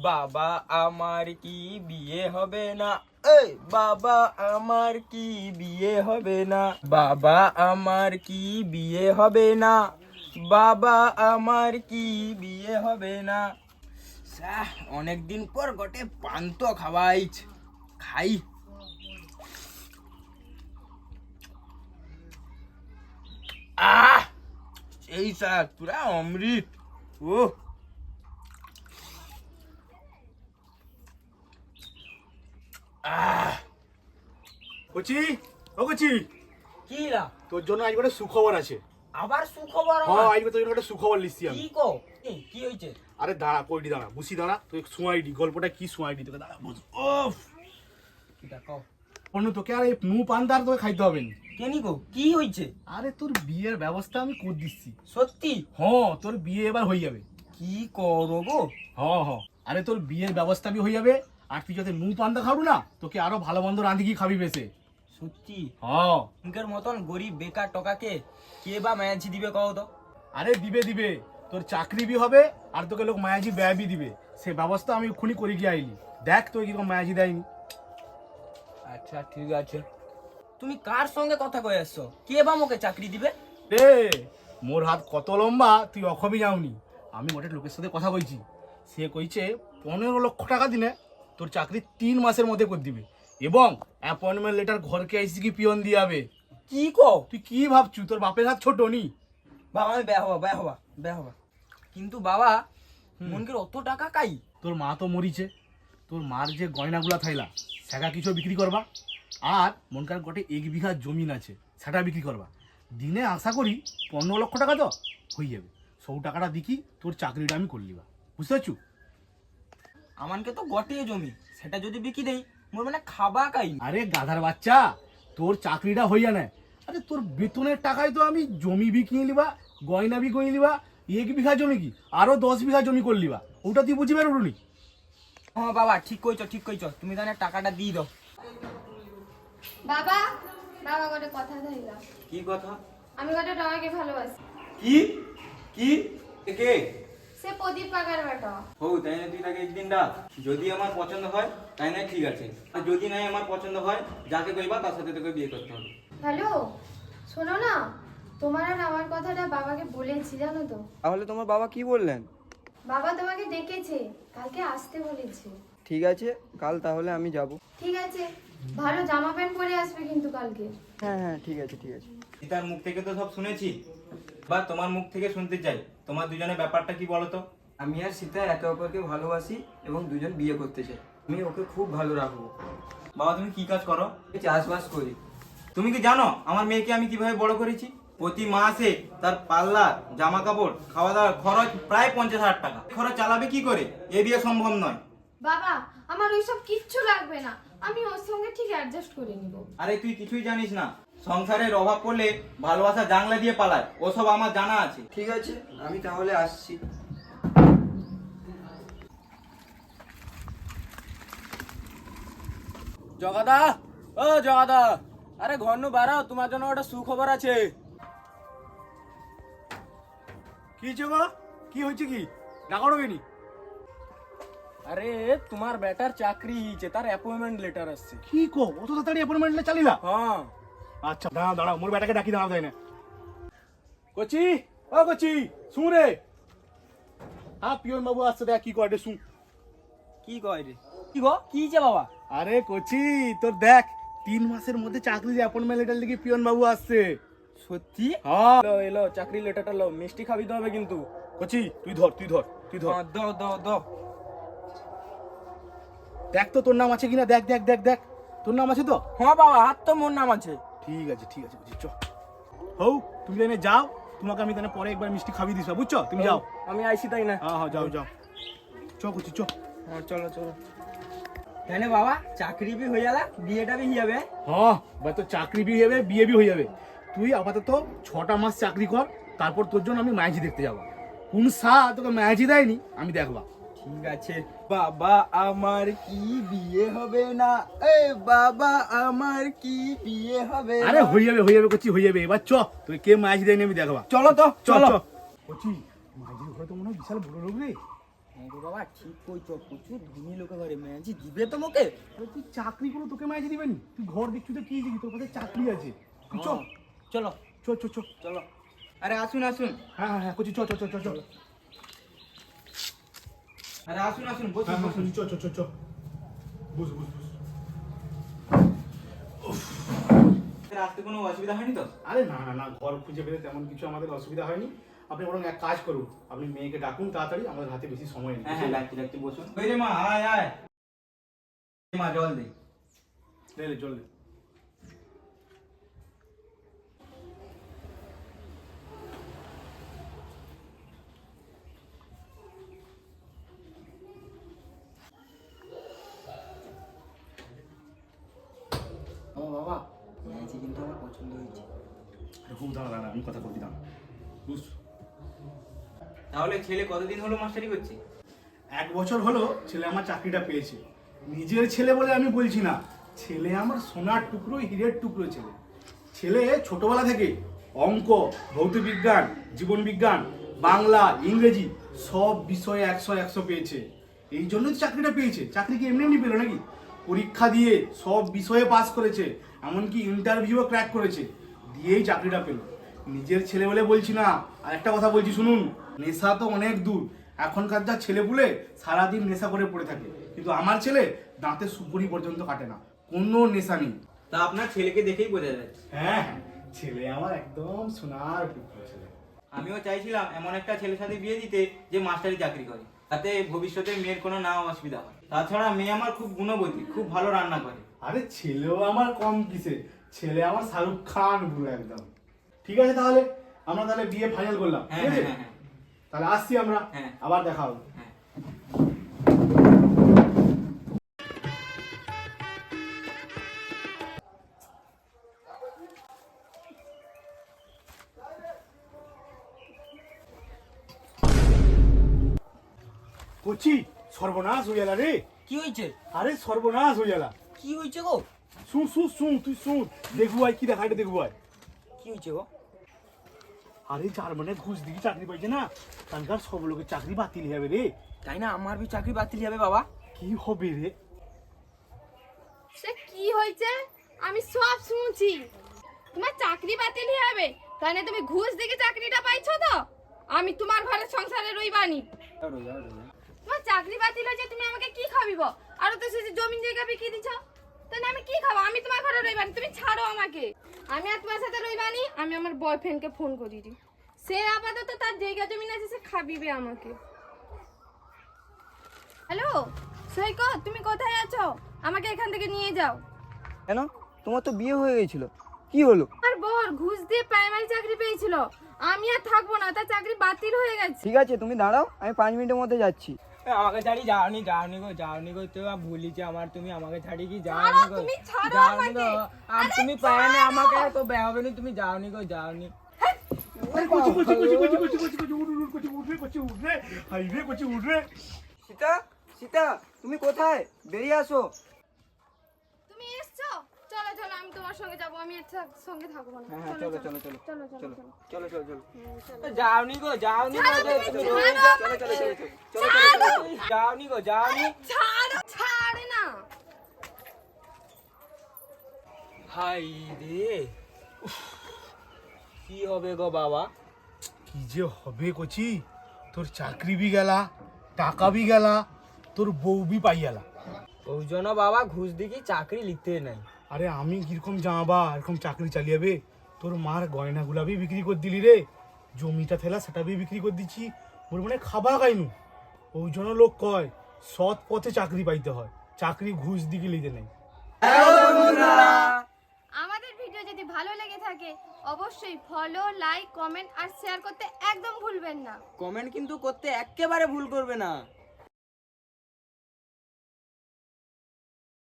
বাবা আমার কি বিয়ে হবে না? এই বাবা আমার কি বিয়ে হবে না? বাবা আমার কি বিয়ে হবে না? বাবা আমার কি বিয়ে হবে না? অনেকদিন পর গটে পান তো খাওয়াইছ, খাই। আহ এই স্যার পুরা অমৃত। ও কচি, ও কচি, কি রা? তোর জন্য আজ একটা সুখবর আছে। আবার সুখবর? হ্যাঁ, আজ তোর জন্য একটা সুখবর লিখছি আমি। কি কো? কি হয়েছে? আরে দাঁড়া, কইডি দাঁড়া, বুঝি দাঁড়া, তুই শুনাইডি গল্পটা কি শুনাইডি তোকে, দাঁড়া বুঝ। ওফ, এটা কও। অন্য তোকে আর এই নু পান্তার তোকে খাইতে হবে না। কেনি গো, কি হয়েছে? আরে তোর বিয়ের ব্যবস্থা আমি করে দিচ্ছি। সত্যি? হ্যাঁ, তোর বিয়ে এবার হয়ে যাবে। কি করো গো? হ্যাঁ হ্যাঁ, আরে তোর বিয়ের ব্যবস্থা বি হয়ে যাবে। আর তুই যাতে নু পান্তা খাবো না, তোকে আরো ভালো মন্দ রাঁধি কি খাবি বেশে। সত্যি? হ্যাঁ। ইনকার মতন গরিব বেকার টকাকে কে বা মায়াজি দিবে কও তো? আরে দিবে দিবে, তোর চাকরি বি হবে আর তোকে লোক মায়াজি ব্যয় বি দিবে। সে ব্যবস্থা আমি এক্ষুনি করে গিয়ে আইলি। দেখ তোকে কিরকম মায়াজি দেয়নি। আচ্ছা ঠিক আছে। তুমি কার সঙ্গে কথা কয়ে আসছো? কে বা মোকে চাকরি দিবে? রে, মোর হাত কত লম্বা তুই অখবি যাওনি। আমি মোটে লোকের সাথে কথা কইছি, সে কইছে 15 লক্ষ টাকা দিলে তোর চাকরি 3 মাসের মধ্যে করে দিবে, এবং অ্যাপয়েন্টমেন্ট লেটার ঘরকে আইসি কি পিয়ন দিয়ে যাবে। কি কও? তুই কি ভাবছু, তোর বাপের হাত ছোট নি? বাবা আমি ব্যয় হবা। কিন্তু বাবা মনকের অত টাকা কাই? তোর মা তো মরিছে, তোর মার যে গয়নাগুলা থাইলা সেটা কিছু বিক্রি করবা, আর মনকার গোটে 1 বিঘা জমিন আছে সেটা বিক্রি করবা। দিনে আশা করি 15 লক্ষ টাকা তো হয়ে যাবে। সব টাকাটা দেখি তোর চাকরিটা আমি করলিবা, বুঝতে পারছু? আমানকে তো গটে জমি, সেটা যদি বিকি দেই মোর মানে খাবা কাই? আরে গাধার বাচ্চা, তোর চাকরিটা হইয়া না। আরে তোর বেতনের টাকায় তো আমি জমি বিকিয়ে লিবা, গয়না বি কিনে লিবা। 1 বিঘা জমি কি আরো 10 বিঘা জমি করলিবা, ওটা তুই বুঝি পারবি? হ্যাঁ বাবা ঠিক কইছ, তুমি তাহলে টাকাটা দিয়ে দাও। বাবা, বাবা গোটে কথা ধইলা। কি কথা? আমি গোটে টমাকে ভালোবাসি। কি কি কে? সে প্রদীপ কাকার বেটা। হো তাই না, তুই তাকে একদিন ডাক। যদি আমার পছন্দ হয় তাই না ঠিক আছে, আর যদি নাই আমার পছন্দ হয় যাকে কইবা তার সাথে তোকে বিয়ে করতে হবে। হ্যালো, শোনো না, তোমার আর আমার কথাটা বাবাকে বলেছি জানো তো। তাহলে তোমার বাবা কি বললেন? বাবা তোমাকে ডেকেছে, কালকে আসতে বলেছে। ঠিক আছে, কাল তাহলে আমি যাব। ঠিক আছে, ভালো জামা প্যান্ট পরে আসবে কিন্তু কালকে। হ্যাঁ হ্যাঁ, ঠিক আছে ঠিক আছে। তার মুখ থেকে তো সব শুনেছি, বা তোমার মুখ থেকে শুনতে চাই। তোমার দুজনের ব্যাপারটা কি বলো তো? আমি আর সীতা একে অপরকে ভালোবাসি এবং দুজন বিয়ে করতে চাই। আমি ওকে খুব ভালো রাখবো। বাবা তুমি কি কাজ করো? আমি চাষবাস করি। তুমি কি জানো আমার মেয়েকে আমি কিভাবে বড় করেছি? প্রতি মাসে তার পাল্লার, জামা কাপড়, খাওয়া দাওয়ার খরচ প্রায় 50,000 টাকা। খরচ চালাবে কি করে? এ বিয়ে সম্ভব নয়। বাবা, আমার ওইসব কিচ্ছু লাগবে না, আমি ওর সঙ্গে ঠিক অ্যাডজাস্ট করে নিব। আরে তুই কিছুই জানিস না, সংসারের অভাব পড়লে ভালোবাসা জানলা দিয়ে পালায়, ওসব আমার জানা আছে। ঠিক আছে, আমি তাহলে আসছি। জগাদা, ও জগাদা, আরে ঘর বাড়াও, তোমার জন্য একটা সুখবর আছে। কি হয়েছে গো? কি হয়েছে কি? ডাকানো কেনি? আরে তোমার বেটার চাকরি হয়েছে, তার অ্যাপয়েন্টমেন্ট লেটার আসছে। কি কো, অত তাড়াতাড়ি অ্যাপয়েন্টমেন্ট চালিলা? হ্যাঁ। আচ্ছা দাঁড়া দাঁড়া, মোর বেটাকে ডাকি, দাঁড়া তাই না। কচি, ও কচি, শুন রে। হ্যাঁ, পিয়ন বাবু আসছে, দেখ কি করে শুন। কি কয় রে? কি গো, কি যে বাবা? আরে কচি, তোর দেখ 3 মাসের মধ্যে চাকরির অ্যাপয়েন্টমেন্ট লেটার লিখে পিয়ন বাবু আসছে। সত্যি? হ্যাঁ। এলো চাকরি লেটারটা লো, মিষ্টি খাবি তো হবে কিন্তু। কচি তুই ধর, তুই ধর, তুই ধর। দাও। দেখ তো তোর নাম আছে কিনা, দেখ দেখ দেখ দেখ, তোর নাম আছে তো? হ্যাঁ বাবা, হাত তো মোর নাম আছে। ঠিক আছে ঠিক আছে, বুঝি চ। হও, তুমি তাই যাও, তোমাকে আমি তাই পরে একবার মিষ্টি খাবি দিস, বুঝছো? তুমি যাও। আমি আইসি তাই না? হ্যাঁ হ্যাঁ, যাও যাও, চ কচি চ। হ্যাঁ চলো। তাই না বাবা, চাকরি বি হয়ে গেলা, বিয়েটা বি হয়ে যাবে। হ্যাঁ ভাই, তোর চাকরি বি হবে, বিয়ে বি হয়ে যাবে। তুই আপাতত 6টা মাস চাকরি কর, তারপর তোর জন্য আমি মায়াজি দেখতে যাবো। কোন সা তোকে মায়াজি দেয়নি আমি দেখবা। ঠিক আছে। বাবা আমার কি বিয়ে হবে না? এই বাবা আমার কি বিয়ে হবে না? আরে হয়ে যাবে কচি, হয়ে যাবে। এবার চ, তুই কে মায়াজি দেয়নি আমি দেখবা। চলো তো, চল চলো। চ কচি, মায়াজির ঘরে তো মনে হয় বিশাল বড় লোক রে। হ্যাঁ গো বাবা ঠিক কইছো, প্রচুর ধনী লোকে ঘরে মেয়াজি দিবে তোমাকে। তুই চাকরি করে তোকে মাঝে দিবেন? তুই ঘর দেখছি তো কি দিবি, তোর কাছে চাকরি আছে। তুই চ চলো চ চ চ চলো। আরে আসুন আসুন। হ্যাঁ হ্যাঁ হ্যাঁ করছি, চ চ চ চ চ আরে আসুন আসুন, বসুন হ্যাঁ বসুন। চ চ চ চ বুঝ বুঝ বুঝ। রাস্তায় কোনো অসুবিধা হয়নি তো? আরে না না না, ঘর খুঁজে পেতে তেমন কিছু আমাদের অসুবিধা হয়নি। আপনি বরং এক কাজ করুন, আপনি মেয়েকে ডাকুন তাড়াতাড়ি, আমাদের হাতে বেশি সময় নেই। হ্যাঁ হ্যাঁ ডাকছি ডাকছি, বসুন। ওই রে মা, আয় আয় মা, জল দে। লে লে চল লে। ও বাবা, মেয়াজি কিন্তু আমার পছন্দ হয়েছে। খুব দাঁড়া দাঁড়া, আমি কথা বলছি, দাঁড়া বুঝ। তাহলে ছেলে কতদিন হলো মাস্টারি করছে? 1 বছর হলো ছেলে আমার চাকরিটা পেয়েছে। নিজের ছেলে বলে আমি বলছি না, ছেলে আমার সোনার টুকরো, হীরের টুকরো ছেলে। ছেলে ছোটবেলা থেকে অঙ্ক, ভৌতিক বিজ্ঞান, জীবন বিজ্ঞান, বাংলা, ইংরেজি সব বিষয়ে 100 পেয়েছে। এই জন্যই তো চাকরিটা পেয়েছে। চাকরি কি এমনি এমনি পেলো নাকি? পরীক্ষা দিয়ে সব বিষয়ে পাস করেছে, এমনকি ইন্টারভিউও ক্র্যাক করেছে, দিয়েই চাকরিটা পেলো। নিজের ছেলে বলে বলছি না। আর একটা কথা বলছি শুনুন, নেশা তো অনেক দূর। এখনকার যা ছেলেপুলে সারাদিন নেশা করে পড়ে থাকে, কিন্তু আমার ছেলে দাঁতে সুপুরি পর্যন্ত কাটে না, কোনো নেশা নেই। তা আপনার ছেলেকে দেখেই বোঝা যাচ্ছে। হ্যাঁ ছেলে আমার একদম সোনার টুকরো ছেলে। আমিও চাইছিলাম এমন একটা ছেলের সাথে বিয়ে দিতে যে মাস্টারি চাকরি করে, তাতে ভবিষ্যতে মেয়ের কোনো না অসুবিধা হয়। তাছাড়া মেয়ে আমার খুব গুণবতী, খুব ভালো রান্না করে। আরে ছেলেও আমার কম কিসে, ছেলে আমার শাহরুখ খান পুরো একদম। ঠিক আছে তাহলে আমরা তাহলে বিয়ে ফাইনাল করলাম, ঠিক হ্যাঁ আছে? হ্যাঁ হ্যাঁ তাহলে আসছি আমরা, হ্যাঁ। আবার দেখা হবে। হ্যাঁ। কচি সর্বনাশ হয়ে গেল রে। কি হয়েছে? আরে সর্বনাশ হয়ে গেল। কি হয়েছে গো? শুন শুন শুন, তুই শুন, দেখবো আয় কি দেখা, এটা দেখবো আয়। কি হয়েছে গো? আরে যার মানে ঘুষ দিয়ে চাকরি পাইছে না, তানকার সব লোকের চাকরি বাতিল হবে রে। তাই না, আমার বি চাকরি বাতিল হবে বাবা। কি হবে রে? সে কি হয়েছে? আমি সব শুনছি। তোমার চাকরি বাতিল হবে তাহলে তুমি ঘুষ দিয়ে চাকরিটা পাইছো তো? আমি তোমার ঘরে সংসারে রইবানি। তোমার চাকরি বাতিল হয়েছে, তুমি আমাকে কি খাবিব? আর তো সে জমিন জায়গা বিক্রি দিছো, তাহলে আমি কি খাবো? আমি তোমার ঘরে রইবানি, তুমি ছাড়ো আমাকে। আমি আর তোমার সাথে রইবানি। আমি আমার বয়ফ্রেন্ডকে ফোন করি দি, সে আপাতত তার জায়গা জমিন আছে, সে খাবিবে আমাকে। হ্যালো সৈকত, তুমি কোথায় আছো? আমাকে এখান থেকে নিয়ে যাও। কেন, তোমার তো বিয়ে হয়ে গেছিল, কি হলো? আর বর ঘুষ দিয়ে প্রাইমারি চাকরি পেয়েছিল, আমি আর থাকবো না, তার চাকরি বাতিল হয়ে গেছে। ঠিক আছে তুমি দাঁড়াও, আমি 5 মিনিটের মধ্যে যাচ্ছি। আমাকে ছাড়ি যাওনি যাওনি গো, যাওনি গো, তো ভুলিছে আমার, তুমি আমাকে ছাড়ি কি যাওনি গো, তুমি ছাড়ো যাওনি গো। আমাকে। আর আরে তুমি পায় না আমাকে তো বে হবে না, তুমি যাওনি গো, যাওনি। আরে কচি কচি কচি কচি কচি কচি কচি উঠ উঠ কচি উঠ রে, কচি উঠ রে, হাই রে কচি উঠ রে। সীতা, সীতা তুমি কোথায়? বেরিয়ে আসো। তুমি এসছো? চলো চলো, আমি তোমার সঙ্গে যাবো, আমি এর সঙ্গে থাকবো না। হ্যাঁ চলো চলো চলো চলো চলো চলো। চলো চলো চলো। যাওনি গো, যাওনি গো, ছাড়ো তুমি, তুমি ছাড়ো চলো চলো আমাকে। চলো চলো চলো চলো, যাওনি গো, যাওনি। ছাড়ো, ছাড়ে না। হাই রে, কি হবে গো বাবা? কি যে হবে কচি, তোর চাকরি বি গেলা, টাকা বি গেলা, তোর বউ বি পাই গেলা। ওই জন্য বাবা ঘুষ দিকে চাকরি লিখতে নাই। আরে আমি কিরকম জামাবা এরকম চাকরি চালিয়েবে? তোর মার গয়নাগুলা বি বিক্রি করে দিলি রে, জমিটা থেলা সেটা বি বিক্রি করে দিচ্ছি, ওর মানে খাবা গাইনু। ওই জন্য লোক কয় সৎ পথে চাকরি পাইতে হয়, চাকরি ঘুষ দিকে লিতে নেই। আমাদের ভিডিও যদি ভালো লেগে থাকে অবশ্যই ফলো, লাইক, কমেন্ট আর শেয়ার করতে একদম ভুলবেন না। কমেন্ট কিন্তু করতে একেবারে ভুল করবে না।